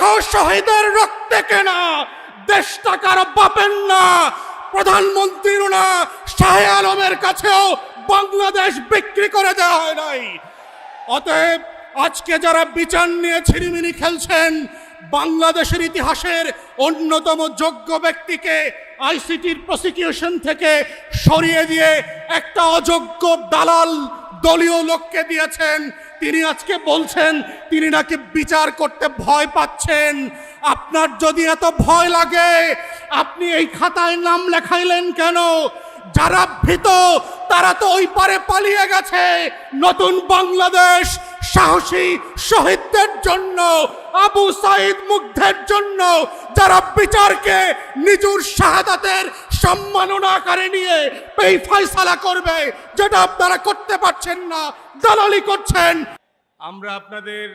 লাখো শহীদের রক্তে কেনা দেশটা কারো বাপের না, প্রধানমন্ত্রীর না, শাহ আলমের কাছেও বাংলাদেশ বিক্রি করে দেওয়া হয় নাই। অতএব আজকে যারা বিচার নিয়ে ছিনিমিনি খেলছেন, বাংলাদেশের ইতিহাসের অন্যতম যোগ্য ব্যক্তিকে আইসিটির প্রসিকিউশন থেকে সরিয়ে দিয়ে একটা অযোগ্য দালাল দলীয় লোককে দিয়েছেন, তিনি আজকে বলছেন তিনি নাকি বিচার করতে ভয় পাচ্ছেন। আপনার যদি এত ভয় লাগে আপনি এই খাতায় নাম লেখাইলেন কেন? যারা ভীত তারা তো ওই পারে পালিয়ে গেছে। নতুন বাংলাদেশ সাহসী শহীদদের জন্য, আবু সাইদ মুগ্ধের জন্য, যারা বিচারকে নিজের শাহাদাতের সম্মাননা আকারে নিয়ে এই ফয়সালা করবে, যেটা আপনারা করতে পারছেন না, দালালি করছেন। আমরা আপনাদের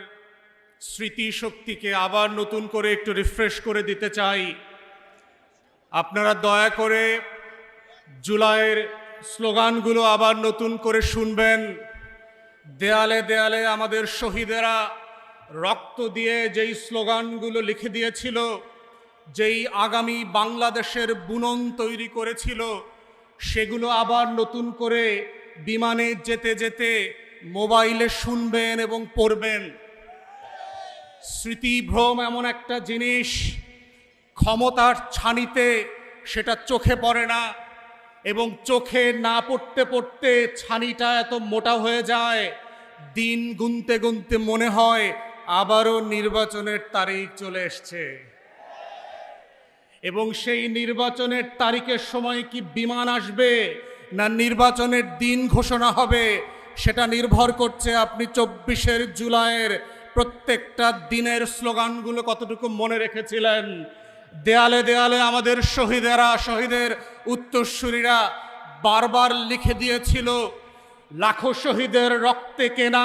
স্মৃতি শক্তিকে আবার নতুন করে একটু রিফ্রেশ করে দিতে চাই। আপনারা দয়া করে জুলাইয়ের স্লোগানগুলো আবার নতুন করে শুনবেন। দেয়ালে দেয়ালে আমাদের শহীদেরা রক্ত দিয়ে যেই স্লোগানগুলো লিখে দিয়েছিল, যেই আগামী বাংলাদেশের বুনন তৈরি করেছিল, সেগুলো আবার নতুন করে বিমানে যেতে যেতে মোবাইলে শুনবেন এবং পড়বেন। স্মৃতিভ্রম এমন একটা জিনিস, ক্ষমতার ছানিতে সেটা চোখে পড়ে না, এবং চোখে না পড়তে পড়তে ছানিটা এত মোটা হয়ে যায়, দিন গুনতে গুনতে মনে হয় আবারও নির্বাচনের তারিখ চলে এসছে। এবং সেই নির্বাচনের তারিখের সময় কি বিমান আসবে না নির্বাচনের দিন ঘোষণা হবে, সেটা নির্ভর করছে আপনি 24শে জুলাইয়ের প্রত্যেকটা দিনের স্লোগানগুলো কতটুকু মনে রেখেছিলেন। দেয়ালে দেয়ালে আমাদের শহীদেরা, শহীদের উত্তরসূরিরা বারবার লিখে দিয়েছিল, লাখো শহীদের রক্তে কেনা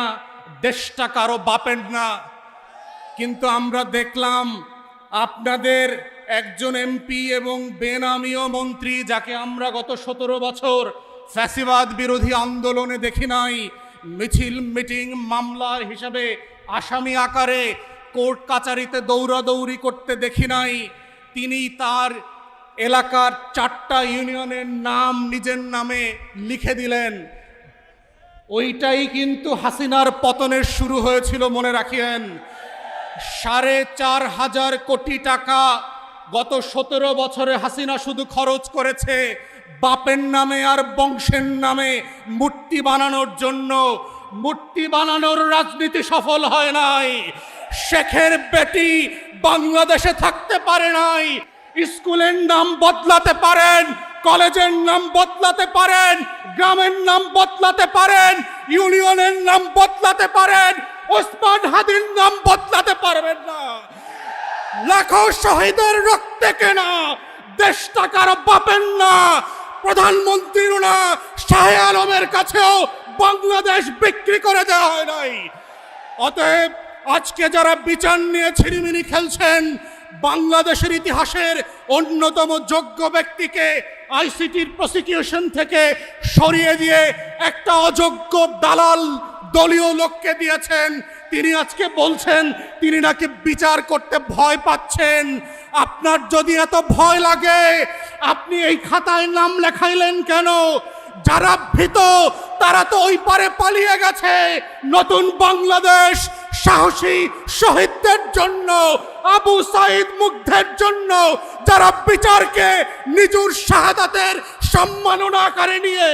দেশটা কারো বাপের না। কিন্তু আমরা দেখলাম আপনাদের একজন এমপি এবং বেনামীয় মন্ত্রী, যাকে আমরা গত 17 বছর ফ্যাসিবাদ বিরোধী আন্দোলনে দেখি নাই, মিছিল মিটিং মামলার হিসাবে আসামি আকারে কোর্ট কাচারিতে দৌড়াদৌড়ি করতে দেখি নাই, তিনি তার এলাকার 4টা ইউনিয়নের নাম নিজের নামে লিখে দিলেন। ওইটাই কিন্তু হাসিনার পতনের শুরু হয়েছিল, মনে রাখিয়েন। 4,500 কোটি টাকা গত 17 বছরে হাসিনা শুধু খরচ করেছে বাপের নামে আর বংশের নামে মূর্তি বানানোর জন্য। মূর্তি বানানোর রাজনীতি সফল হয় নাই। শেখের বেটি বাংলাদেশে থাকতে পারে নাই। স্কুলের নাম বদলাতে পারেন, কলেজের নাম বদলাতে পারেন, গ্রামের নাম বদলাতে পারেন, ইউনিয়নের নাম বদলাতে পারেন, ওসমান হাদির নাম বদলাতে পারবেন না। লাখো শহীদের রক্তে কেনা দেশটা কারো বাপের না, প্রধানমন্ত্রীর না, শাহ আলমের কাছেও বাংলাদেশ বিক্রি করে দেওয়া হয় নাই। অতএব আজকে যারা বিচার নিয়ে ছিনিমিনি খেলছেন, বাংলাদেশের ইতিহাসের অন্যতম যোগ্য ব্যক্তিকে আইসিটির প্রসিকিউশন থেকে সরিয়ে দিয়ে একটা অযোগ্য দালাল দলীয় লোককে দিয়েছেন, তিনি আজকে বলছেন তিনি নাকি বিচার করতে ভয় পাচ্ছেন। আপনার যদি এত ভয় লাগে আপনি এই খাতায় নাম লেখাইলেন কেন? যারা ভীত তারা তো ওই পারে পালিয়ে গেছে। নতুন বাংলাদেশ সাহসী শহীদদের জন্য, আবু সাইদ মুগ্ধের জন্য, যারা বিচারকে নিজের শাহাদাতের সম্মাননা আকারে নিয়ে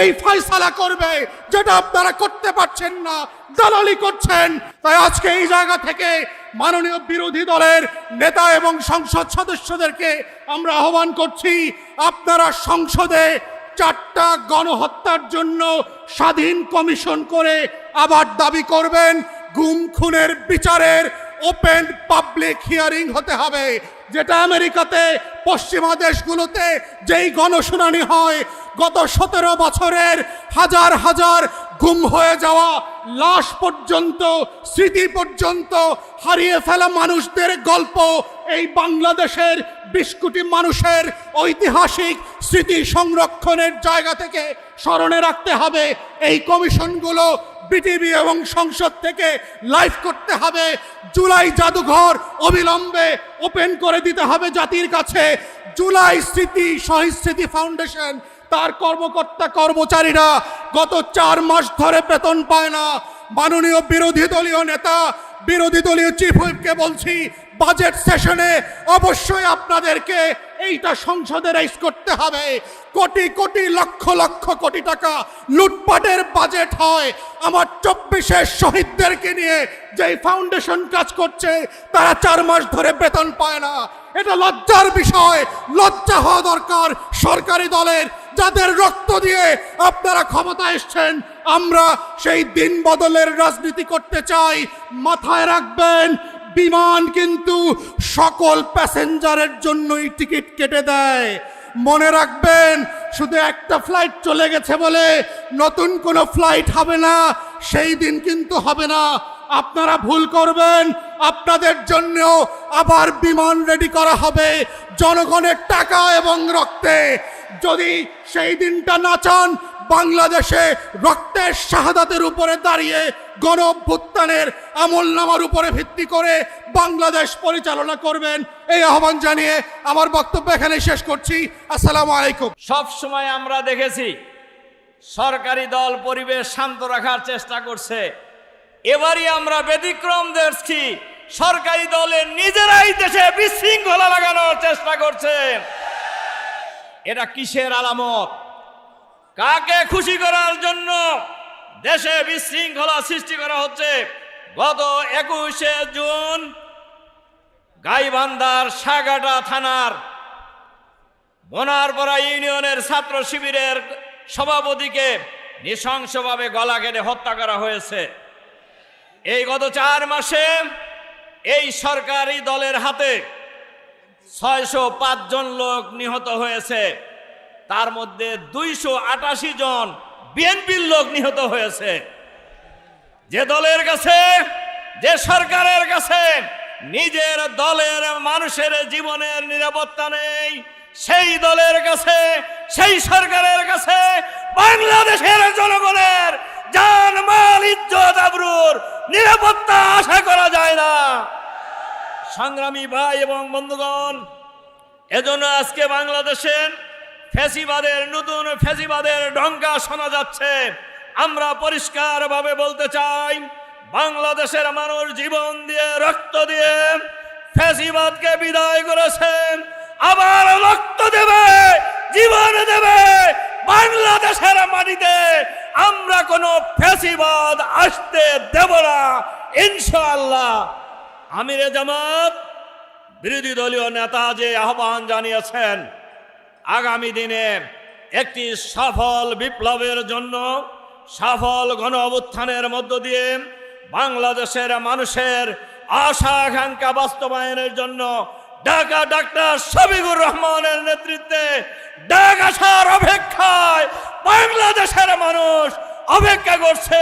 এই ফয়সালা করবে, যেটা আপনারা করতে পারছেন না, দালালি করছেন। তাই আজকে এই জায়গা থেকে মাননীয় বিরোধী দলের নেতা এবং সংসদ সদস্যদেরকে আমরা আহ্বান করছি, আপনারা সংসদে 4টা গণহত্যার জন্য স্বাধীন কমিশন করে আবার দাবি করবেন গুম খুনের বিচারের ওপেন পাবলিক হিয়ারিং হতে হবে, যেটা আমেরিকাতে পশ্চিমা দেশগুলোতে যেই গণশুনানি হয়, গত 17 বছরের হাজার হাজার গুম হয়ে যাওয়া লাশ পর্যন্ত, স্মৃতি পর্যন্ত হারিয়ে ফেলা মানুষদের গল্প এই বাংলাদেশের 20 কোটি মানুষের ঐতিহাসিক স্মৃতি সংরক্ষণের জায়গা থেকে স্মরণে রাখতে হবে। এই কমিশনগুলো বিটিভি এবং সংসদ থেকে লাইভ করতে হবে। জুলাই জাদুঘর অবিলম্বে ওপেন করে দিতে হবে জাতির কাছে। জুলাই শহীদ স্মৃতি ফাউন্ডেশন তার কর্মকর্তা কর্মচারীরা গত 4 মাস ধরে বেতন পায় না। মাননীয় বিরোধী দলীয় নেতা, বিরোধী দলীয় চিফ হুইপকে বলছি, বাজেট সেশনে অবশ্যই আপনাদেরকে এইটা সংসদে রাইজ করতে হবে। কোটি কোটি লক্ষ লক্ষ কোটি টাকা লুটপাটের বাজেট হয়। আমার 24-এর শহীদদেরকে নিয়ে যেই ফাউন্ডেশন কাজ করছে তারা 4 মাস ধরে বেতন পায় না। এটা লজ্জার বিষয়। লজ্জা হওয়া দরকার সরকারি দলের, যাদের রক্ত দিয়ে আপনারা ক্ষমতা এসছেন। আমরা সেই দিন বদলের রাজনীতি করতে চাই। মাথায় রাখবেন, বিমান কিন্তু সকল প্যাসেঞ্জারের জন্যই টিকিট কেটে দেয়। মনে রাখবেন, শুধু একটা ফ্লাইট চলে গেছে বলে নতুন কোনো ফ্লাইট হবে না, সেই দিন কিন্তু হবে না। আপনারা ভুল করবেন, আপনাদের জন্যও আবার বিমান রেডি করা হবে জনগণের টাকা এবং রক্তে। যদি সেই দিনটা না চান, বাংলাদেশে রক্তের শাহাদাতের উপরে দাঁড়িয়ে গণ অভ্যুত্থানের আমলনামার উপরে ভিত্তি করে বাংলাদেশ পরিচালনা করবেন, এই আহ্বান জানিয়ে আমার বক্তব্য এখানে শেষ করছি। আসসালামু আলাইকুম। সব সময় আমরা দেখেছি সরকারি দল পরিবেশ শান্ত রাখার চেষ্টা করছে। এবারই আমরা ব্যতিক্রম দেখছি, সরকারি দলের নিজেরাই দেশে বিশৃঙ্খলা লাগানোর চেষ্টা করছে। এটা কিসের আলামত? কাকে খুশি করার জন্য দেশে বিশৃঙ্খলা সৃষ্টি করা হচ্ছে? গত 21শে জুন গাইবান্ধার সাগাটা থানার বোনারপাড়া ইউনিয়নের ছাত্র শিবিরের সভাপতিকে নৃশংসভাবে গলা কেটে হত্যা করা হয়েছে। এই গত 4 মাসে এই সরকারি দলের হাতে 605 জন লোক নিহত হয়েছে। তার মধ্যে 288 জন বিএনপির লোক নিহত হয়েছে। যে দলের কাছে, যে সরকারের কাছে নিজের দলের মানুষের জীবনের নিরাপত্তা নেই, সেই দলের কাছে, সেই সরকারের কাছে বাংলাদেশের জনগণের জান, মাল, ইজ্জত, আবরুর নিরাপত্তা আশা করা যায় না। সংগ্রামী ভাই এবং বন্ধুগণ, এজন্য আজকে বাংলাদেশের ফ্যাসিবাদের, নতুন ফ্যাসিবাদের ডঙ্কা শোনা যাচ্ছে। আমরা পরিষ্কারভাবে বলতে চাই, বাংলাদেশের মানুষ জীবন দিয়ে, রক্ত দিয়ে ফ্যাসিবাদকে বিদায় করেছে, আবার রক্ত দেবে, জীবন দেবে। বাংলাদেশের মাটিতে আমরা কোনো ফ্যাসিবাদ আসতে দেব না ইনশাআল্লাহ। আমিরে জামাত বিরোধী দলীয় নেতা যে আহ্বান জানিয়েছেন, আগামী দিনে একটি সফল বিপ্লবের জন্য, সফল গণ অভ্যুত্থানের মধ্য দিয়ে বাংলাদেশের মানুষের আশা আকাঙ্ক্ষা বাস্তবায়নের জন্য ঢাকা ডাক্তার শফিকুর রহমানের নেতৃত্বে ঢাকা আসার অপেক্ষায় বাংলাদেশের মানুষ অপেক্ষা করছে।